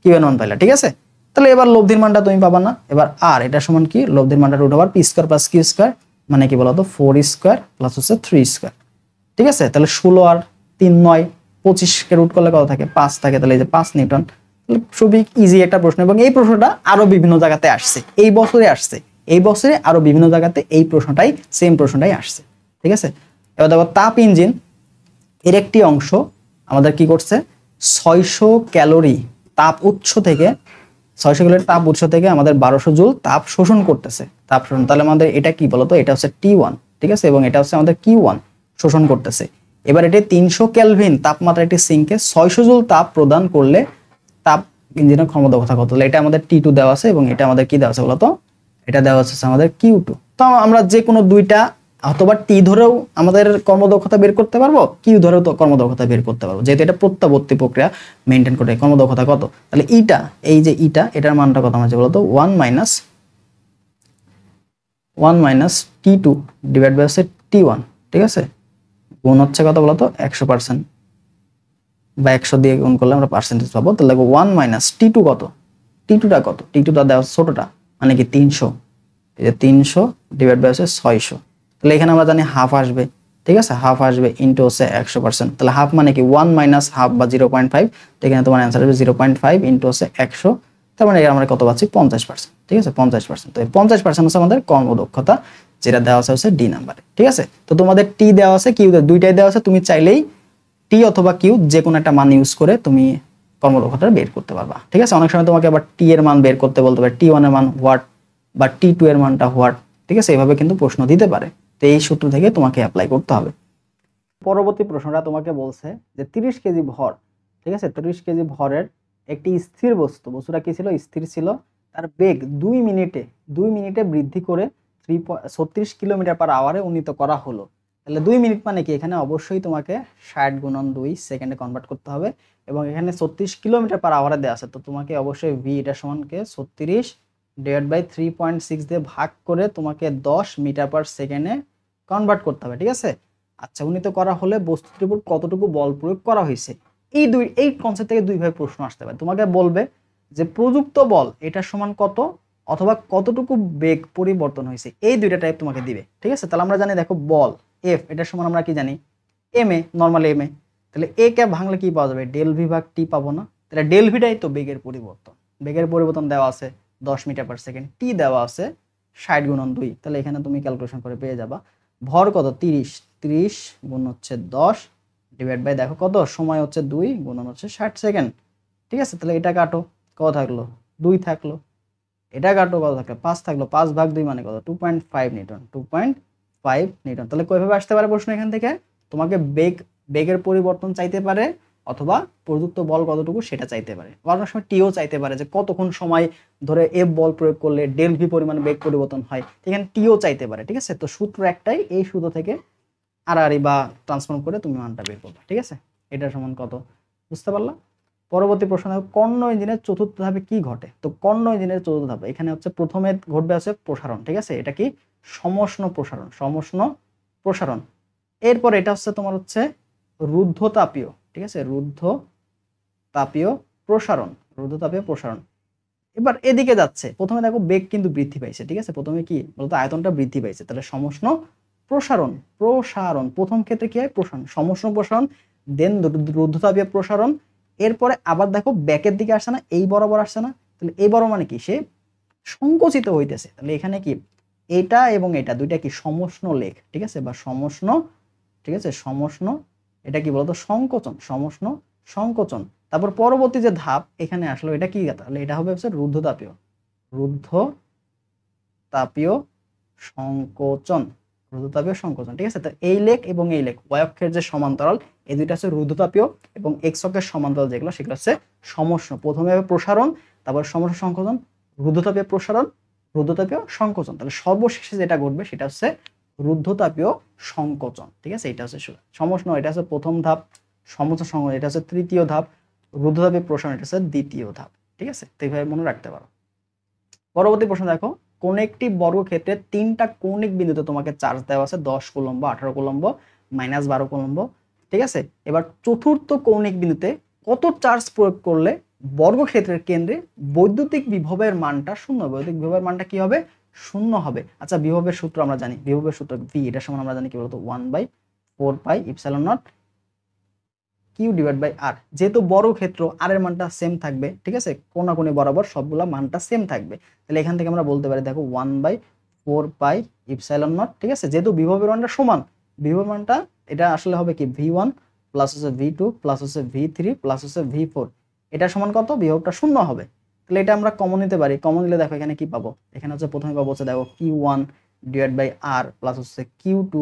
কিউ এর মান পাইলা, ঠিক আছে? তাহলে এবার লব্ধির মানটা তুমি পাবা না। এবার আর এটা সমান কি, লব্ধির মানটা root over P square plus Q square মানে কি বলতো 4 স্কয়ার প্লাস হচ্ছে 3 স্কয়ার। ঠিক আছে, তাহলে 16 আর 3 9 25 কে রুট করলে কত থাকে, 5 থাকে, তাহলে এই যে 5 নিউটন। খুবই ইজি একটা প্রশ্ন, এবং এই প্রশ্নটা আরো বিভিন্ন জায়গাতে আসছে, এই বছরে আসছে, এই বছরে আরো বিভিন্ন জায়গাতে এই প্রশ্নটাই সেম প্রশ্নটাই আসছে। ঠিক আছে, এবার দেখো তাপ ইঞ্জিন এর একটি অংশ আমাদের কি করছে, 600 ক্যালোরি তাপ উৎস থেকে, 600 ক্যালোরি তাপ উৎস থেকে আমাদের 1200 জুল তাপ শোষণ করতেছে, তাপ শোষণ। তাহলে আমাদের এটা কি বলতো, এটা হচ্ছে T1, ঠিক আছে, এবং এটা হচ্ছে আমাদের Q1 শোষণ করতেছে। এবার এটি 300 কেলভিন তাপমাত্রা একটি সিঙ্কে 600 জুল তাপ প্রদান করলে তাপ ইঞ্জিনের ক্ষমতা কত, তাহলে এটা আমাদের T2 দেওয়া আছে, এবং এটা আমাদের কি দেওয়া আছে বলতো, এটা দেওয়া আছে আমাদের Q2। তো আমরা যে কোনো দুইটা অথবা টি ধরেও আমাদের কর্মদক্ষতা বের করতে পারবো, কিউ ধরেও তো কর্মদক্ষতা বের করতে পারবো, যেহেতু এটা প্রত্যাবর্তী প্রক্রিয়া মেনটেন করে। কর্মদক্ষতা কত, তাহলে ইটা, এই যে ইটা, এটার মানটা কত আছে বলতো 1 মাইনাস T2 ডিভাইড বাই হচ্ছে T1, ঠিক আছে, গুণ হচ্ছে কত বলতো 100%, বা 100 দিয়ে গুণ করলে আমরা পার্সেন্টেজ পাবো। তাহলে দেখো 1 মাইনাস T2 কত, টি2টা কত, টি2টা দেওয়া ছোটটা মানে কি 300, এই যে 300 ডিভাইড বাই হচ্ছে 600, তাহলে এখানে আমরা জানি হাফ আসবে, ঠিক আছে, হাফ আসবে ইনটু হচ্ছে 100%, তাহলে হাফ মানে কি 1 মাইনাস হাফ বা 0.5, তো এখানে তোমার অ্যান্সার হবে 0.5 ইনটু হচ্ছে 100, তার মানে আমরা কত পাচ্ছি 50%, ঠিক আছে 50%। তো এই 50% হচ্ছে আমাদের কর্মদক্ষতা, যেটা দেওয়া আছে হচ্ছে ডি নাম্বারে। ঠিক আছে, তো তোমাদের টি দেওয়া আছে, কিউ দুইটাই দেওয়া আছে, তুমি চাইলেই টি অথবা কিউ যে কোনো একটা মান ইউজ করে তুমি কর্মদক্ষতা বের করতে পারবা। ঠিক আছে, অনেক সময় তোমাকে আবার টি এর মান বের করতে বলতে পারে, T1 এর মান হোয়াট বা T2 এর মানটা হোয়াট, ঠিক আছে, এইভাবে কিন্তু প্রশ্ন দিতে পারে। তো এই সূত্র থেকে তোমাকে অ্যাপ্লাই করতে হবে। পরবর্তী প্রশ্নটা তোমাকে বলছে যে 30 কেজি ভর, ঠিক আছে, 30 কেজি ভরের একটি স্থির বস্তু, বস্তুটা কি ছিল, স্থির ছিল, তার বেগ 2 মিনিটে বৃদ্ধি করে 36 কিলোমিটার পার আওয়ারে উন্নীত করা হলো। তাহলে 2 মিনিট মানে কি, এখানে অবশ্যই তোমাকে 60 গুণন 2 সেকেন্ডে কনভার্ট করতে হবে, এবং এখানে 36 কিলোমিটার পার আওয়ারে দেওয়া আছে, তো তোমাকে অবশ্যই ভি এটা সমানকে 36 ডিভাইড বাই 3.6 দিয়ে ভাগ করে তোমাকে 10 মিটার পার সেকেন্ডে কনভার্ট করতে হবে। ঠিক আছে, আচ্ছা, উন্নীত করা হলে বস্তুটির উপর কতটুকু বল প্রয়োগ করা হয়েছে, এই কনসেপ্ট থেকে দুইভাবে প্রশ্ন আসতে পারে। তোমাকে বলবে যে প্রযুক্ত বল এটা সমান কত, অথবা কতটুকু বেগ পরিবর্তন হয়েছে, এই দুইটা টাইপ তোমাকে দিবে। ঠিক আছে, তাহলে আমরা জানি দেখো বল এফ এটা সমান আমরা কি জানি M A, normal M A, তাহলে এ কে ভাঙলে কি পাওয়া যাবে, ডেল ভি ভাগ টি পাবো না, তাহলে ডেল ভিটাই তো বেগের পরিবর্তন, বেগের পরিবর্তন দেওয়া আছে 10 মিটার পার সেকেন্ড, টি দেওয়া আছে 60 গুণন 2, তাহলে এখানে তুমি ক্যালকুলেশন করে পেয়ে যাবা ভর কত 30 গুণ হচ্ছে 10 ডিভাইড বাই দেখো কত সময় হচ্ছে 2 গুণন হচ্ছে 60 সেকেন্ড। ঠিক আছে, তাহলে এটা কাটো, কত থাকলো 2 থাকলো, এটা কাটো, কত থাকলো 5 থাকলো, 5 ভাগ 2 মানে কত 2.5 নিউটন, 2.5 নিউটন। তাহলে কিভাবে আসতে পারে প্রশ্ন, এখান থেকে তোমাকে বেগের পরিবর্তন চাইতে পারে, অথবা প্রযুক্ত বল কতটুকু সেটা চাইতে পারে, অনেক সময় টিও চাইতে পারে যে কতক্ষণ সময় ধরে এফ বল প্রয়োগ করলে ডেল ভি পরিমাণ বেগ পরিবর্তন হয়, এখানে টিও চাইতে পারে। ঠিক আছে, তো সূত্র একটাই, এই সূত্র থেকে আড়াআড়ি বা ট্রান্সফর্ম করে তুমি মানটা বের করবে। ঠিক আছে, এটা সমান কত, বুঝতে পারলা? পরবর্তী প্রশ্ন, কর্ণ ইঞ্জিনের চতুর্থ ধাপে কি ঘটে, তো কর্ণ ইঞ্জিনের চতুর্থ ধাপে এখানে হচ্ছে প্রথমে ঘটবে আছে প্রসারণ। ঠিক আছে, এটা কি সমষ্ণ প্রসারণ, এরপর এটা হচ্ছে তোমার হচ্ছে রুদ্ধতাপীয়, ঠিক আছে, রুদ্ধতাপীয় প্রসারণ। এবার এদিকে যাচ্ছে, প্রথমে দেখো বেগ কিন্তু বৃদ্ধি পাইছে, ঠিক আছে, প্রথমে কি বলতো আয়তনটা বৃদ্ধি পাইছে, তাহলে সমষ্ণ প্রসারণ, প্রথম ক্ষেত্রে কি হয় প্রসারণ, সমষ্ণ প্রসারণ, দেন রুদ্ধতাপীয় প্রসারণ, এরপরে আবার দেখো ব্যাকের দিকে আসছে না, এই বরাবর আসছে না, তাহলে এই বরাবর মানে কি সে সংকুচিত হইতেছে, তাহলে এখানে কি এটা এবং এটা দুইটা কি সমষ্ণ লেখ, ঠিক আছে, বা সমষ্ণ ঠিক আছে, সমষ্ণ, এটা কি বলতো সংকোচন, সমষ্ণ সংকোচন। তারপর পরবর্তী যে ধাপ এখানে আসলো, এটা কি, তাহলে এটা হবে হচ্ছে রুদ্ধতাপীয়, রুদ্ধতাপীয় সংকোচন, রুদ্ধতাপীয় সংকোচন। ঠিক আছে, তো এই লেখ এবং এই লেখ ওয়াই অক্ষের যে সমান্তরাল, এই দুইটা হচ্ছে রুদ্ধতাপীয়, এবং এক্স অক্ষের সমান্তরাল যেগুলো সেগুলো হচ্ছে সমষ্ণ। প্রথমে হবে প্রসারণ, তারপর সমষ্ণ সংকোচন, রুদ্ধতাপীয় প্রসারণ, রুদ্ধতাপীয় সংকোচন। তাহলে সর্বশেষে যেটা ঘটবে সেটা হচ্ছে রুদ্ধতাপীয় সংকোচন। ঠিক আছে, এটা হচ্ছে সমষ্ণ, এটা হচ্ছে প্রথম ধাপ, সমষ্ণ সংকোচন এটা হচ্ছে তৃতীয় ধাপ, রুদ্ধতাপীয় প্রসারণ এটা হচ্ছে দ্বিতীয় ধাপ। ঠিক আছে, তো এইভাবে মনে রাখতে পারো। পরবর্তী প্রশ্ন দেখো, কোন একটি বর্গক্ষেত্রে তিনটা কৌণিক বিন্দুতে তোমাকে চার্জ দেওয়া আছে 10 কুলম্ব, 18 কুলম্ব, -12 কুলম্ব। ঠিক আছে, এবার চতুর্থ কৌণিক বিন্দুতে কত চার্জ প্রয়োগ করলে বর্গক্ষেত্রের কেন্দ্রে বৈদ্যুতিক বিভবের মানটা শূন্য, বৈদ্যুতিক বিভবের মানটা কি হবে, শূন্য হবে। আচ্ছা, বিভবের সূত্র আমরা জানি, বিভবের সূত্র ভি, এটা সমান আমরা জানি কি বলতো 1/4πε0 কিউ ডিভাইড বাই আর। যেহেতু বর্গক্ষেত্র আর এর মানটা সেম থাকবে, ঠিক আছে, কোণাকুণি বরাবর সবগুলা মানটা সেম থাকবে, তাহলে এখান থেকে আমরা বলতে পারি দেখো 1/4πε0। ঠিক আছে, যেহেতু বিভবের মানটা সমান, বিভবের মানটা এটা আসলে হবে কি V1 প্লাস হচ্ছে V2 প্লাস হচ্ছে V3 প্লাস হচ্ছে V4, এটা সমান কত, বিভবটা শূন্য হবে। তাহলে এটা আমরা কমন নিতে পারি, কমন নিলে দেখো এখানে কি পাবো, এখানে হচ্ছে প্রথমে পাবো হচ্ছে দেখো Q1 divide by R plus হচ্ছে Q2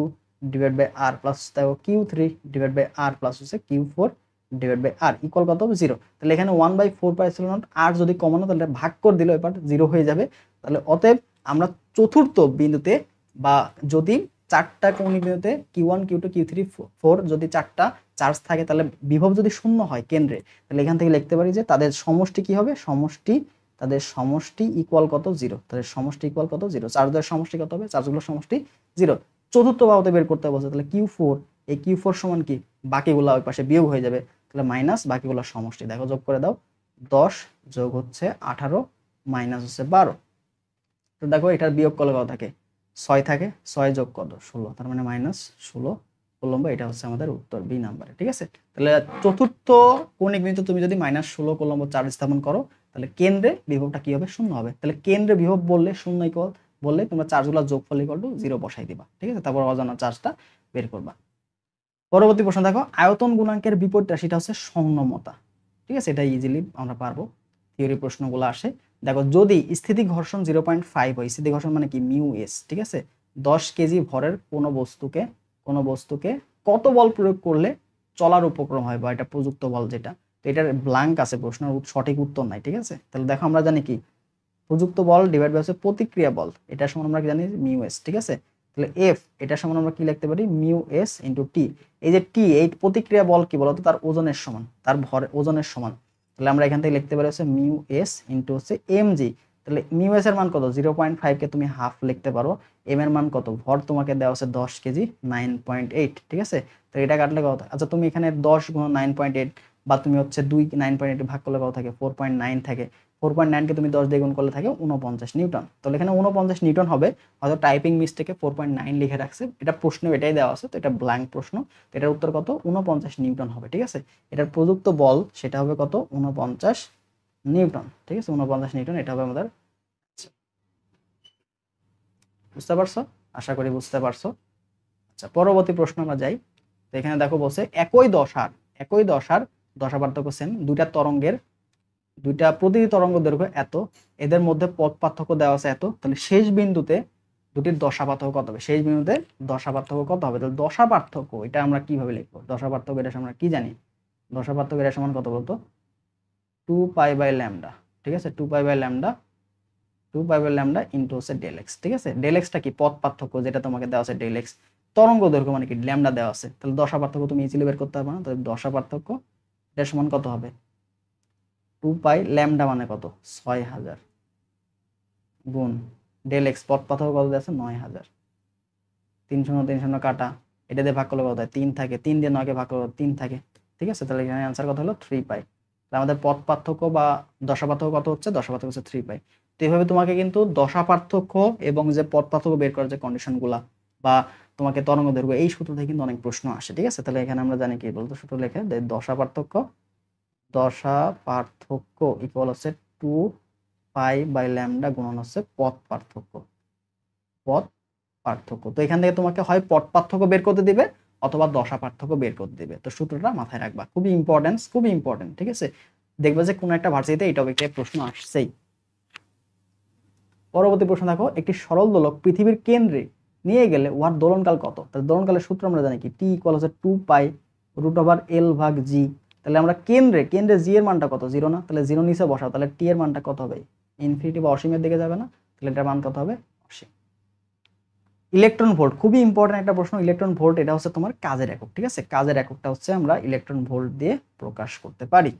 divide by R plus দেখো Q3 divide by R plus হচ্ছে Q4 divide by R equal কত, 0। তাহলে এখানে 1/4πε0 আর যদি কমন হয় তাহলে ভাগ করে দিলে এবার 0 হয়ে যাবে। তাহলে অতএব আমরা চতুর্থ বিন্দুতে বা যদি চারটা কৌণিক বিন্দুতে Q1 Q2 Q3 4 যদি চারটা চার্জ থাকে, তাহলে বিভব যদি শূন্য হয় কেন্দ্রে, তাহলে এখান থেকে লিখতে পারি যে তাদের সমষ্টি কি হবে, সমষ্টি, তাদের সমষ্টি ইকুয়াল কত, 0। তাদের সমষ্টি ইকুয়াল কত, 0। চার্জের সমষ্টি কত হবে, চার্জগুলোর সমষ্টি 0। চতুর্থ বাহুতে বের করতে বলছে, তাহলে Q4, এই Q4 সমান কি, বাকিগুলো ওই পাশে বিয়োগ হয়ে যাবে, তাহলে মাইনাস বাকিগুলোর সমষ্টি দেখো, যোগ করে দাও, 10 যোগ হচ্ছে 18 মাইনাস হচ্ছে 12। তো দেখো এটার বিয়োগ করলে কত থাকে, 6 থাকে, 6 যোগ কত, 16, তার মানে -16 কুলম্ব। এটা হচ্ছে আমাদের উত্তর বি নাম্বারে। ঠিক আছে, তাহলে চতুর্থ কৌণিক বিন্দুতে তুমি যদি -16 কুলম্ব চার্জ স্থাপন করো, তাহলে কেন্দ্রে বিভবটা কি হবে, শূন্য হবে। তাহলে কেন্দ্রে বিভব বললে শূন্য ইকুয়াল বললে তোমরা চার্জগুলো যোগফল ইকুয়াল টু 0 বসাই দিবা। ঠিক আছে, তারপর অজানা চার্জটা বের করবা। পরবর্তী প্রশ্ন দেখো, আয়তন গুণাঙ্কের বিপরীত রাশিটা হচ্ছে সংনমতা। ঠিক আছে, এটা ইজিলি আমরা পারবো, থিওরি প্রশ্নগুলো আসে। দেখো যদি স্থিতি ঘর্ষণ 0.5 হয়, স্থিতি ঘর্ষণ মানে কি মিউ এস। ঠিক আছে, 10 কেজি ভরের কোনো বস্তুকে কত বল প্রয়োগ করলে চলার উপক্রম হয়, বা এটা প্রযুক্ত বল যেটা, তো এটার ব্ল্যাঙ্ক আছে, প্রশ্নের সঠিক উত্তর নাই। ঠিক আছে, তাহলে দেখো আমরা জানি কি প্রযুক্ত বল ডিভাইড বাই হচ্ছে প্রতিক্রিয়া বল, এটা সমান আমরা কি জানি মিউ এস। ঠিক আছে, তাহলে এফ এটা সমান আমরা কি লিখতে পারি, মিউ এস ইন্টু টি। এই যে টি, এই প্রতিক্রিয়া বল কি বলতো, তার ওজনের সমান, তার ভর ওজনের সমান। তাহলে আমরা এখান থেকে লিখতে পারি হচ্ছে মিউ এস ইন্টু হচ্ছে এম জি। তাহলে মিউ এস এর মান কত, 0.5 কে তুমি হাফ লিখতে পারো, এম এর মান কত, ভর তোমাকে দেওয়া হচ্ছে 10 কেজি, 9.8। ঠিক আছে, তো এটা কাটলে কত, আচ্ছা তুমি এখানে 10 গুণ 9.8 বা তুমি হচ্ছে 2 9.8 ভাগ করলে কত থাকে, 4.9 থাকে। 4.9 কে তুমি 10 দিয়ে গুণ করলে থাকে 49 নিউটন। তাহলে এখানে 49 নিউটন হবে, হয়তো টাইপিং মিস্টেকে 4.9 লিখে রাখছে, এটা প্রশ্ন এটাই দেওয়া আছে, তো এটা ব্ল্যাঙ্ক প্রশ্ন। এটার উত্তর কত, 49 নিউটন হবে। ঠিক আছে, এটার প্রযুক্ত বল সেটা হবে কত, 49 নিউটন। ঠিক আছে, 49 নিউটন এটা হবে আমাদের। বুঝতে পারছো, আশা করি বুঝতে পারছো। আচ্ছা, পরবর্তী প্রশ্ন আমরা যাই। তো এখানে দেখো বলছে একই দশার দশা পার্থক্য সেম, দুইটা প্রতিটি তরঙ্গ দৈর্ঘ্য এত, এদের মধ্যে পথ পার্থক্য দেওয়া আছে এত, তাহলে শেষ বিন্দুতে দুটির দশা পার্থক্য কত হবে, শেষ বিন্দুতে দশা পার্থক্য কত হবে। তাহলে দশা পার্থক্য এটা আমরা কিভাবে লিখবো, দশা পার্থক্য এটা আমরা কি জানি, দশা পার্থক্য এটা সমান কত বলতো, 2π/λ। ঠিক আছে, 2π/λ ইন্টু হচ্ছে ডেল এক্স। ঠিক আছে, ডেল এক্সটা কি, পথ পার্থক্য যেটা তোমাকে দেওয়া আছে ডেল এক্স, তরঙ্গ দৈর্ঘ্য মানে কি ল্যামডা দেওয়া আছে, তাহলে দশা পার্থক্য তুমি ইজিলি বের করতে পারবে না। তাহলে দশা পার্থক্য এটা সমান কত হবে, 2π/λ মানে কত, 6000 গুণ ডেল এক্স, পথ পার্থক্য কত আছে, 9000, 3 কাটা, এটা দিয়ে ভাগ করলে কত হয়, 3 থাকে, 3 দিয়ে 9 কে ভাগ করলে 3 থাকে। ঠিক আছে, তাহলে এখানে অ্যান্সার কত হলো, 3π। আমাদের পথ পার্থক্য বা দশা পার্থক্য কত হচ্ছে, দশা পার্থক্য হচ্ছে 3π। তো এইভাবে তোমাকে কিন্তু দশা পার্থক্য এবং যে পথ পার্থক্য বের করার যে কন্ডিশন গুলা বা তোমাকে তরঙ্গ দৈর্ঘ্য, এই সূত্র থেকে কিন্তু অনেক প্রশ্ন আসে। ঠিক আছে, তাহলে এখানে আমরা জানি কি বলতো, সূত্র লেখে দশা পার্থক্য ইকুয়াল হচ্ছে 2π/λ গুণন হচ্ছে পথ পার্থক্য। তো এখান থেকে তোমাকে হয় পথ পার্থক্য বের করতে দিবে, অথবা দশা পার্থক্য বের করে দিবে। তো সূত্রটা মাথায় রাখবা, খুবই ইম্পর্টেন্ট, ঠিক আছে। দেখবে যে কোনো একটা ভার্সিটিতে এই টপিকে প্রশ্ন আসছেই। পরবর্তী প্রশ্ন দেখো, একটি সরল দোলক পৃথিবীর কেন্দ্রে নিয়ে গেলে উহার দোলনকাল কত? তাহলে দোলনকালের সূত্র আমরা জানি কি, টি ইকুয়াল হচ্ছে 2π√L/g। তাহলে আমরা কেন্দ্রে জি এর মানটা কত? 0 না? তাহলে 0 নিচে বসাও, তাহলে টি এর মানটা কত হবে? ইনফিনিটি বা অসীমের দিকে যাবে না? তাহলে এটার মান কত হবে? অসীম। ইলেকট্রন ভোল্ট, খুবই ইম্পর্টেন্ট একটা প্রশ্ন। ইলেকট্রন ভোল্ট এটা হচ্ছে তোমার কাজের একক, ঠিক আছে। কাজের এককটা হচ্ছে আমরা ইলেকট্রন ভোল্ট দিয়ে প্রকাশ করতে পারি।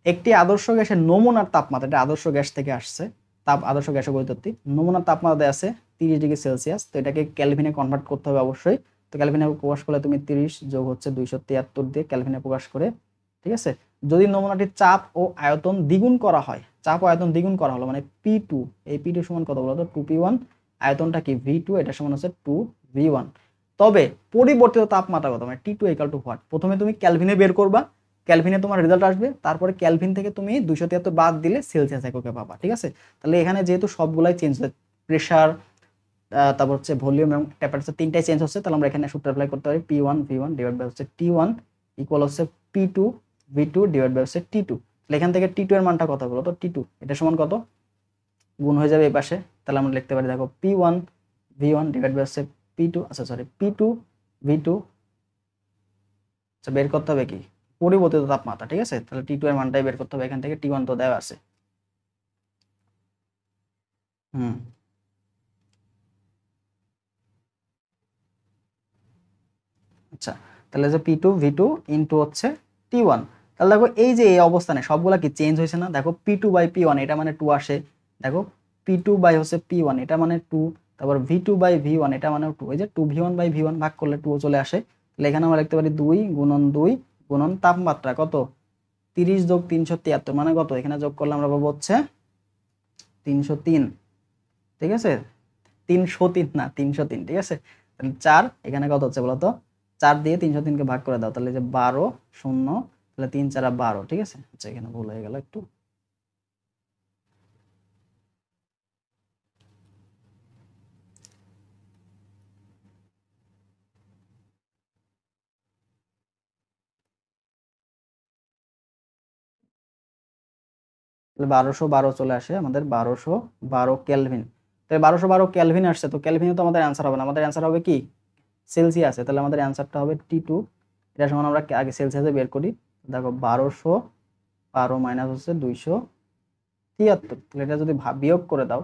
একটি আদর্শ গ্যাসের নমুনার তাপমাত্রা, এটা আদর্শ গ্যাস থেকে আসছে, আদর্শ গ্যাসের পরিতত্ত্বী, নমুনার তাপমাত্রা দেওয়া আছে 30 ডিগ্রি সেলসিয়াস। তো এটাকে ক্যালভিনে কনভার্ট করতে হবে অবশ্যই। তো ক্যালভিনে প্রকাশ করলে তুমি 30 যোগ হচ্ছে 273 দিয়ে ক্যালভিনে প্রকাশ করে, ঠিক আছে। যদি নমুনাটির চাপ ও আয়তন দ্বিগুণ করা হয়, চাপ ও আয়তন দ্বিগুণ করা হলো মানে P2, এই P2 সমান কত বলতো? 2P1, আয়তনটা কি V2, এটা সমান হচ্ছে 2V1। তবে পরিবর্তিত তাপমাত্রা কত? মানে T2 ইকুয়াল টু হোয়াট? প্রথমে তুমি ক্যালভিনে বের করবা, ক্যালভিনে তোমার রেজাল্ট আসবে, তারপরে ক্যালভিন থেকে তুমি 273 বাদ দিলে সেলসিয়াস এককে পাবা, ঠিক আছে। তাহলে এখানে যেহেতু সবগুলাই চেঞ্জ হচ্ছে, প্রেসার, তারপর হচ্ছে ভলিউম এবং টেম্পারেচার তিনটাই চেঞ্জ হচ্ছে, তাহলে আমরা এখানে সূত্র অ্যাপ্লাই করতে পারি P1 V1 ডিভাইড বাই হচ্ছে T1 ইকুয়াল হচ্ছে P2 V2 ডিভাইড বাই হচ্ছে T2। তাহলে এখান থেকে T2 এর মানটা কত বলো তো? T2 এটা সমান কত? গুণ হয়ে যাবে এই পাশে, তাহলে আমরা লিখতে পারি দেখো P1 V1 ডিভাইড বাই হচ্ছে P2, আচ্ছা সরি P2 V2, আচ্ছা বের করতে হবে কি পরিবর্তিত তাপমাত্রা, ঠিক আছে। তাহলে T2 এর মানটাই বের করতে হবে, এখান থেকে T1 তো দেওয়া আছে। আচ্ছা, তাহলে যে P2 V2 ইনটু হচ্ছে T1। তাহলে দেখো এই যে এই অবস্থানে সবগুলা কি চেঞ্জ হয়েছে না? দেখো P2 বাই P1 এটা মানে 2 আসে, দেখো P2 বাই হচ্ছে P1 এটা মানে 2, তারপর V2 বাই V1 এটা মানে 2, এই যে 2V1 বাই V1 ভাগ করলে 2 চলে আসে। তাহলে এখানে আমরা লিখতে পারি 2 গুণন 2 গুণন তাপমাত্রা কত? 30 যোগ 373 মানে কত? এখানে যোগ করলে আমরা পাবো হচ্ছে 303, ঠিক আছে। 303 না, 303, ঠিক আছে। তাহলে 4 এখানে কত হচ্ছে বলতো? 4 দিয়ে 303 কে ভাগ করে দাও, তাহলে যে 12 শূন্য, তাহলে 3 4 12, ঠিক আছে। আচ্ছা এখানে ভুল হয়ে গেল একটু, তাহলে 1212 চলে আসে আমাদের 1212 কেলভিন। তাহলে 1212 কেলভিন আসছে, তো কেলভিনে তো আমাদের অ্যান্সার হবে না, আমাদের অ্যান্সার হবে কি সেলসিয়াসে। তাহলে আমাদের অ্যান্সারটা হবে T2, এটা সমান আমরা আগে সেলসিয়াসে বের করি। দেখো 1212 মাইনাস হচ্ছে 273, তাহলে এটা যদি বিয়োগ করে দাও,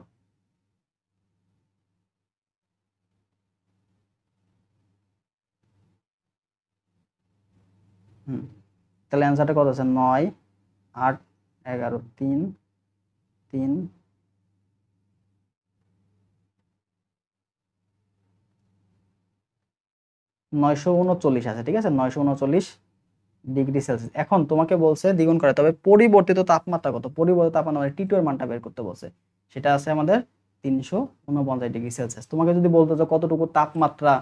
তাহলে অ্যান্সারটা কত আছে? 9 8 11 3 3 939 আছে, ঠিক আছে। 939 ডিগ্রি সেলসিয়াস। এখন তোমাকে বলছে দ্বিগুণ করে, তবে পরিবর্তিত তাপমাত্রা কত? পরিবর্তিত তাপমাত্রা মানে T2 এর মানটা বের করতে বলছে, সেটা আছে আমাদের 349 ডিগ্রি সেলসিয়াস। তোমাকে যদি বলতো যে কতটুকু তাপমাত্রা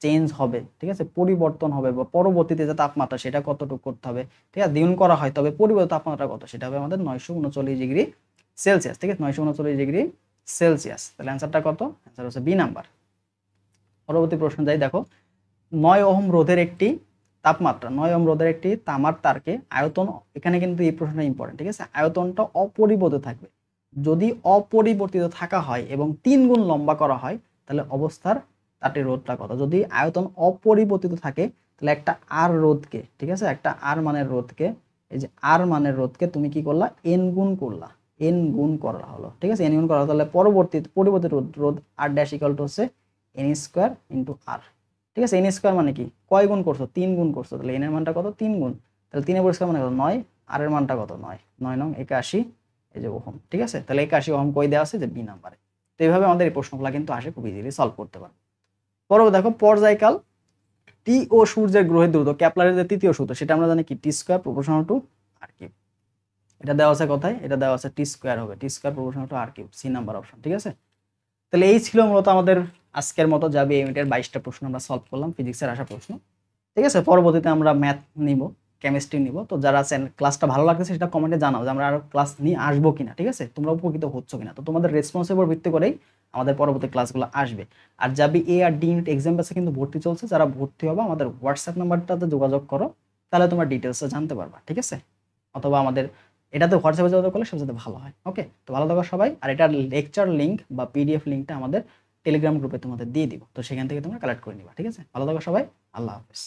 চেঞ্জ হবে, ঠিক আছে, পরিবর্তন হবে বা পরবর্তীতে যে তাপমাত্রা সেটা কতটুকু করতে হবে, ঠিক আছে, দ্বিগুণ করা হয়, তবে পরিবর্তিত তাপমাত্রা কত? সেটা হবে আমাদের 939 ডিগ্রি সেলসিয়াস, ঠিক আছে, 939 ডিগ্রি সেলসিয়াস। তাহলে অ্যান্সারটা কত? অ্যান্সার হচ্ছে বি নাম্বার। পরবর্তী প্রশ্ন যাই, দেখো 9 ওহম রোধের একটি তাপমাত্রা, 9 ওহম রোধের একটি তামার তারকে আয়তন, এখানে কিন্তু এই প্রশ্নটা ইম্পর্টেন্ট, ঠিক আছে, আয়তনটা অপরিবর্তিত থাকবে। যদি অপরিবর্তিত থাকা হয় এবং 3 গুণ লম্বা করা হয়, তাহলে অবস্থার তারটির রোধটা কত? যদি আয়তন অপরিবর্তিত থাকে, তাহলে একটা আর রোধকে, ঠিক আছে, একটা আর মানের রোধকে, এই যে আর মানের রোধকে তুমি কি করলা? এন গুণ করলা, এন গুণ করা হলো, ঠিক আছে, এন গুণ করা, তাহলে পরিবর্তিত রোধ আর ড্যাশ ইকুয়াল টু হচ্ছে এন স্কোয়ার ইন্টু আর, ঠিক আছে। এন স্কোয়ার মানে কি? কয় গুণ করছো? 3 গুণ করছো, তাহলে এন এর মানটা কত? 3 গুণ, তাহলে 3 এর স্কোয়ার মানে কত? 9, আর এর মানটা কত? 9, 9 নং 81, এই যে ওহম, ঠিক আছে। তাহলে 81 ওহম কই দেওয়া আছে? যে বি নাম্বারে। তো এইভাবে আমাদের এই প্রশ্নগুলো কিন্তু আসে, খুব ইজিলি সলভ করতে পারো। পরবর্তী দেখো পর্যায়কাল টি ও সূর্যের গ্রহের দ্রুত, ক্যাপলারের যে তৃতীয় সূত্র সেটা আমরা জানি কি, T square proportional to R cube. এটা দেওয়া আছে কোথায়? এটা দেওয়া আছে টি স্কোয়ার হবে, T square proportional to R cube, C number option, ঠিক আছে। তাহলে এই ছিল মূলত আমাদের আজকের মতো যাবে ইউনিটের 22টা প্রশ্ন আমরা সলভ করলাম, ফিজিক্সের আসা প্রশ্ন, ঠিক আছে। পরবর্তীতে আমরা ম্যাথ নিব, কেমিস্ট্রি নিব। তো যারা আছেন ক্লাসটা ভালো লাগতেছে সেটা কমেন্টে জানাও যে আমরা আরো ক্লাস নিয়ে আসবো কিনা, ঠিক আছে, তোমরা উপকৃত হচ্ছ কিনা। তো তোমাদের রেসপন্সের উপর ভিত্তি করেই আমাদের পরবর্তী ক্লাসগুলো আসবে। আর যাবি এ আর ডি ইউনিট এক্সাম ব্যাচে কিন্তু ভর্তি চলছে, যারা ভর্তি হবে আমাদের হোয়াটসঅ্যাপ নাম্বারটাতে যোগাযোগ করো, তাহলে তোমার ডিটেলসটা জানতে পারবা, ঠিক আছে? অথবা আমাদের এটাতে হোয়াটসঅ্যাপে যোগাযোগ করলে সবচেয়ে ভালো হয়। ওকে, তো ভালো থাকো সবাই। আর এটার লেকচার লিঙ্ক বা পিডিএফ লিঙ্কটা আমাদের টেলিগ্রাম গ্রুপে তোমাদের দিয়ে দিব, তো সেখান থেকে তোমরা কালেক্ট করে নিবা, ঠিক আছে? ভালো থাকো সবাই, আল্লাহ হাফেজ।